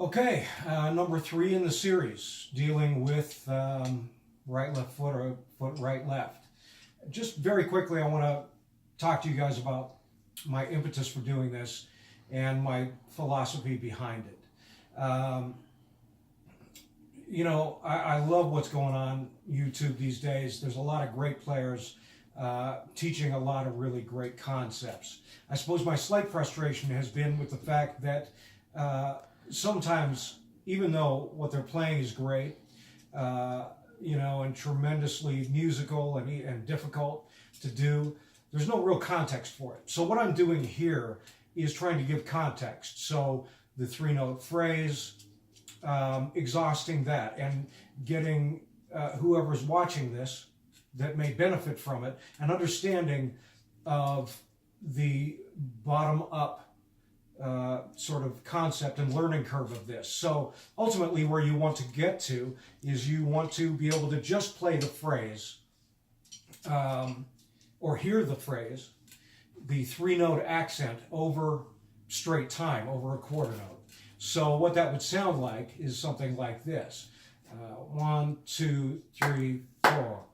Okay, number 3 in the series, dealing with right, left foot, or foot, right, left. Just very quickly, I want to talk to you guys about my impetus for doing this and my philosophy behind it. You know, I love what's going on YouTube these days. There's a lot of great players teaching a lot of really great concepts. I suppose my slight frustration has been with the fact that sometimes, even though what they're playing is great, you know, and tremendously musical and difficult to do, there's no real context for it. So what I'm doing here is trying to give context. So the 3-note phrase, exhausting that, and getting whoever's watching this that may benefit from it an understanding of the bottom-up sort of concept and learning curve of this. So ultimately where you want to get to is you want to be able to just play the phrase or hear the phrase, the 3-note accent over straight time, over a quarter note. So what that would sound like is something like this. 1, 2, 3, 4.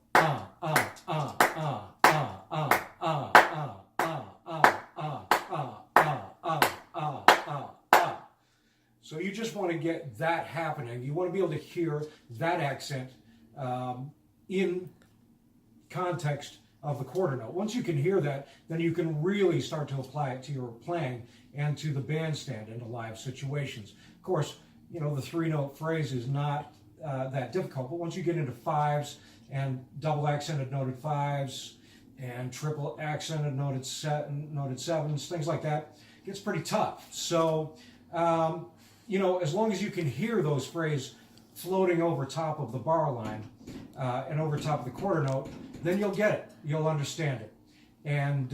So you just want to get that happening. You want to be able to hear that accent in context of the quarter note. Once you can hear that, then you can really start to apply it to your playing and to the bandstand and to live situations. Of course, you know, the 3-note phrase is not that difficult, but once you get into 5s and double accented noted 5s and triple accented noted 7s, things like that, it gets pretty tough. So, you know, as long as you can hear those phrases floating over top of the bar line and over top of the quarter note, then you'll get it. You'll understand it. And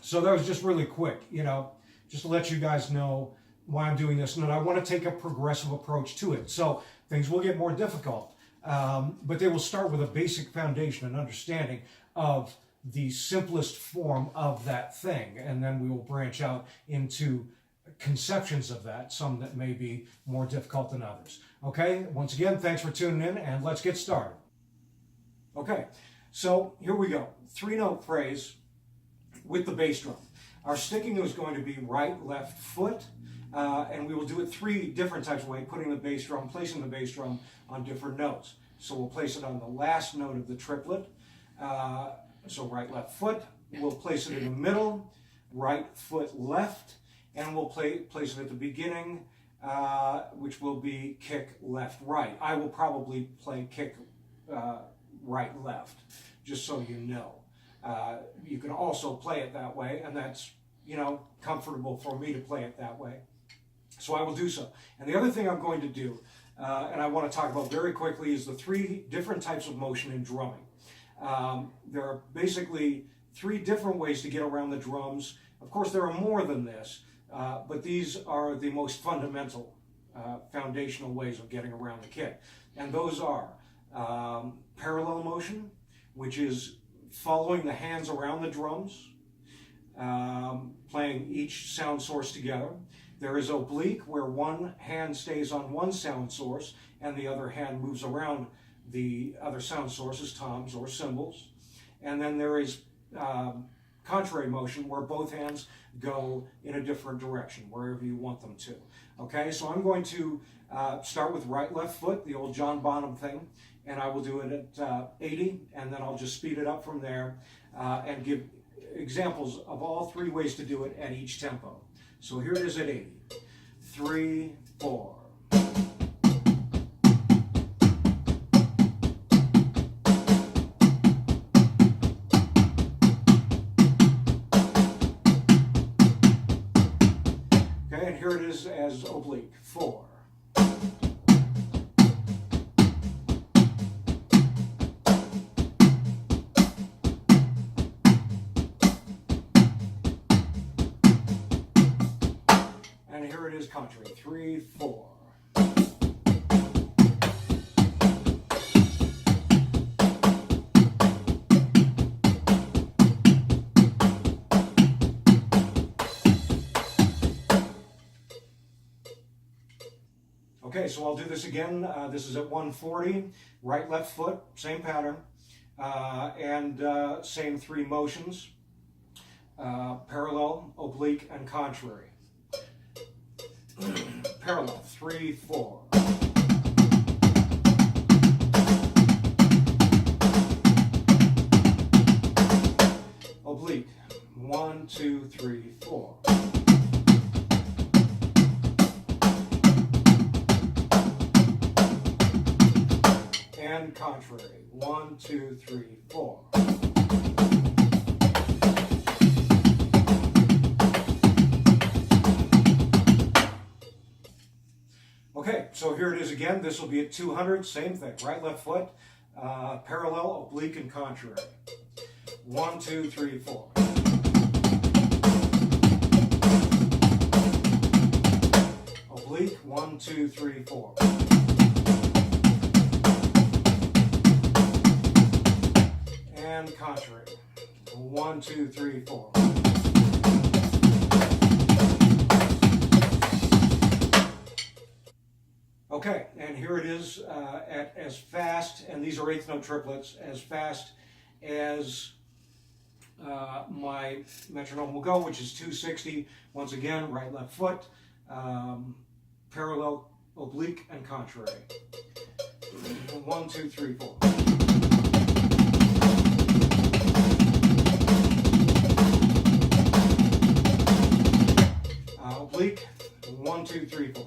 so that was just really quick, you know, just to let you guys know why I'm doing this. And I want to take a progressive approach to it. So things will get more difficult, but they will start with a basic foundation and understanding of the simplest form of that thing. And then we will branch out into conceptions of that, some that may be more difficult than others. Okay, once again, thanks for tuning in, and let's get started. Okay, so here we go. 3-note phrase with the bass drum. Our sticking is going to be right, left foot, and we will do it 3 different types of ways, putting the bass drum, placing the bass drum on different notes. So we'll place it on the last note of the triplet, so right, left foot. We'll place it in the middle, right foot, left, and we'll place it at the beginning, which will be kick, left, right. I will probably play kick, right, left, just so you know. You can also play it that way, and that's, you know, comfortable for me to play it that way. So I will do so. And the other thing I'm going to do, and I want to talk about very quickly, is the 3 different types of motion in drumming. There are basically 3 different ways to get around the drums. Of course, there are more than this, but these are the most fundamental, foundational ways of getting around the kick. And those are parallel motion, which is following the hands around the drums, playing each sound source together. There is oblique, where one hand stays on one sound source and the other hand moves around the other sound sources, toms or cymbals. And then there is contrary motion, where both hands go in a different direction, wherever you want them to. Okay, so I'm going to start with right, left foot, the old John Bonham thing, and I will do it at 80, and then I'll just speed it up from there and give examples of all 3 ways to do it at each tempo. So here it is at 80. 3, 4. Okay, and here it is as oblique. 4. And here it is contrary. 3, 4. Okay, so I'll do this again. This is at 140, right, left foot, same pattern, and same three motions, parallel, oblique, and contrary. Parallel, 3, 4. Oblique, 1, 2, 3, 4. And contrary, 1, 2, 3, 4. Okay, so here it is again. This will be at 200, same thing, right, left foot, parallel, oblique, and contrary. 1, 2, 3, 4. Oblique, 1, 2, 3, 4. And contrary. 1, 2, 3, 4. Okay, and here it is at as fast, and these are eighth note triplets, as fast as my metronome will go, which is 260. Once again, right, left foot, parallel, oblique, and contrary. 1, 2, 3, 4. Oblique, 1, 2, 3, 4.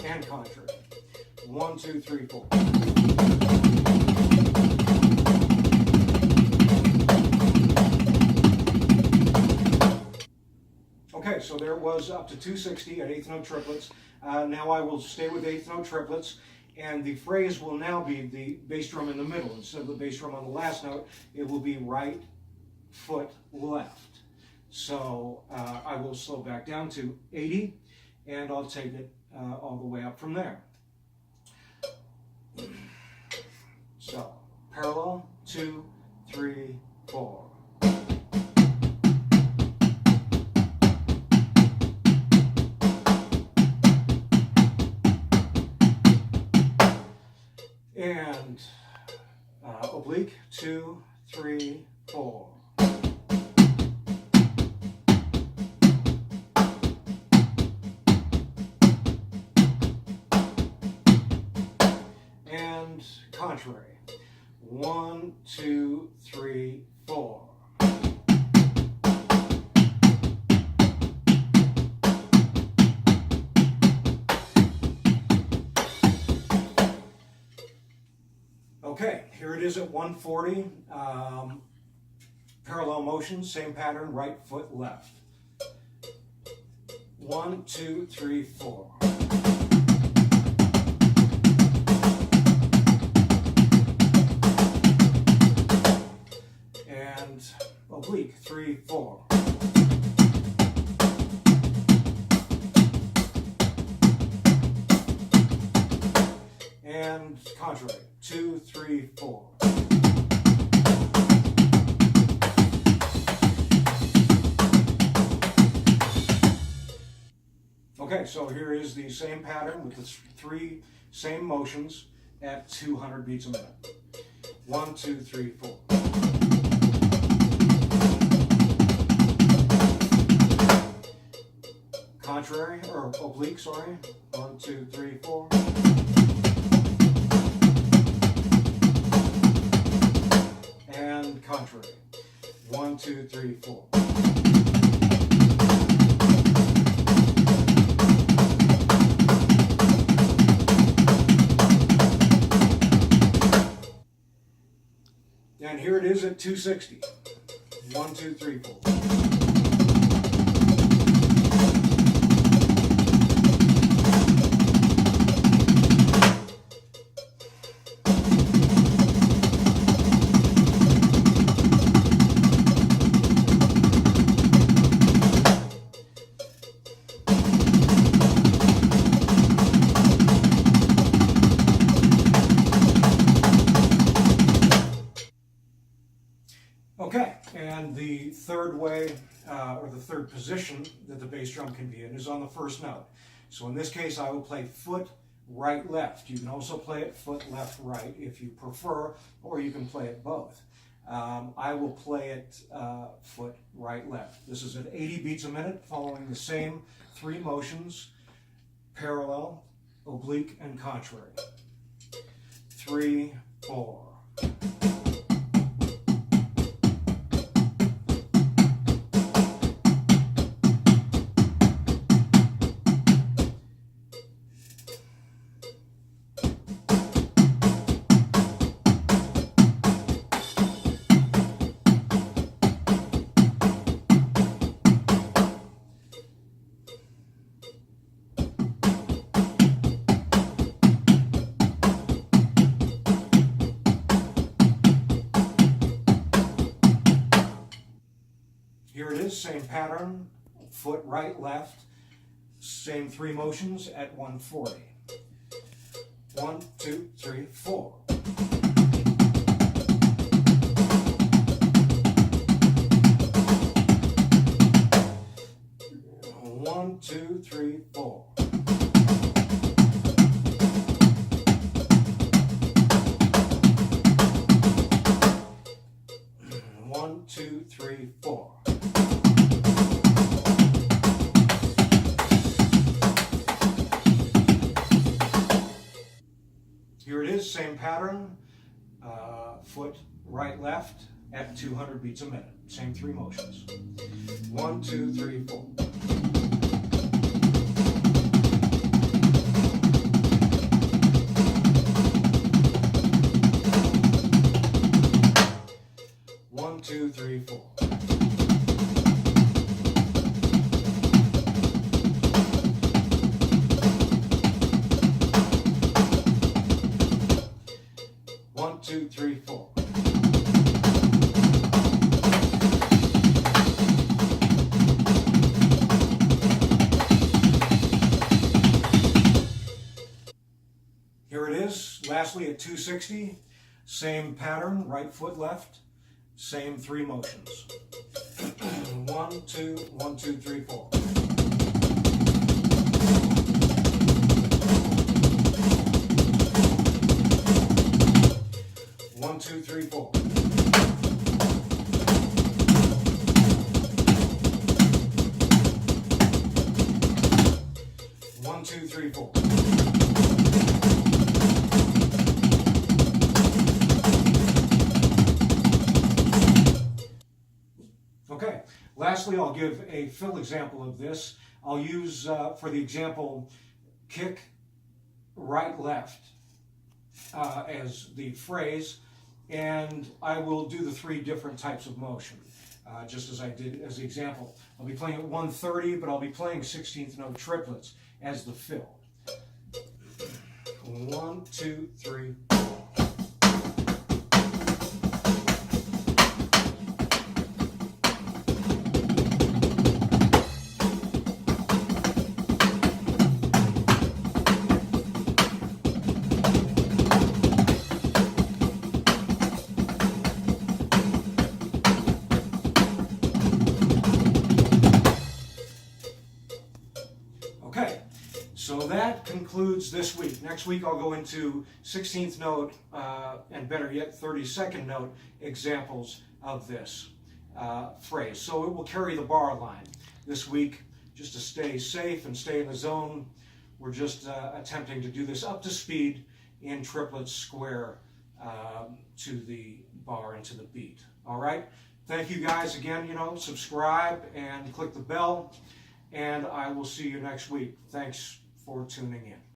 And contrary. 1, 2, 3, 4. Okay, so there it was up to 260 at eighth note triplets. Now I will stay with eighth note triplets, and the phrase will now be the bass drum in the middle. Instead of the bass drum on the last note, it will be right foot left. So I will slow back down to 80, and I'll take it all the way up from there. So parallel, 2, 3, 4. And oblique, 2, 3, 4. And contrary, 1, 2, 3, 4. Okay, here it is at 140, parallel motion, same pattern, right foot left. 1, 2, 3, 4. And oblique, 3, 4. And contrary, 2, 3, 4. Okay, so here is the same pattern with the three same motions at 200 beats a minute. 1, 2, 3, 4. Contrary, or oblique, sorry. 1, 2, 3, 4. And contrary. 1, 2, 3, 4. And here it is at 260. 1, 2, 3, 4. Okay, and the third way, or the third position that the bass drum can be in is on the first note. So in this case, I will play foot, right, left. You can also play it foot, left, right if you prefer, or you can play it both. I will play it foot, right, left. This is at 80 beats a minute, following the same three motions: parallel, oblique, and contrary. 3, 4. Here it is, same pattern, foot right, left, same three motions at 140. 1, 2, 3, 4. 1, 2, 3, 4. 1, 2, 3, 4. Here it is, same pattern, foot right, left at 200 beats a minute. Same three motions. 1, 2, 3, 4. 1, 2, 3, 4. 1, 2, 3, 4. Here it is, lastly at 260, same pattern, right foot left, same three motions. 1, 2, 1, 2, 3, 4. 1, 2, 3, 4. 1, 2, 3, 4. Okay, lastly, I'll give a fill example of this. I'll use, for the example, kick, right, left as the phrase, and I will do the three different types of motion, just as I did as the example. I'll be playing at 130, but I'll be playing 16th note triplets as the fill. 1, 2, 3, 4. Okay, so that concludes this week. Next week I'll go into 16th note and better yet 32nd note examples of this phrase. So it will carry the bar line. This week, just to stay safe and stay in the zone, we're just attempting to do this up to speed in triplets square to the bar and to the beat. All right? Thank you guys again. Subscribe and click the bell. And I will see you next week. Thanks for tuning in.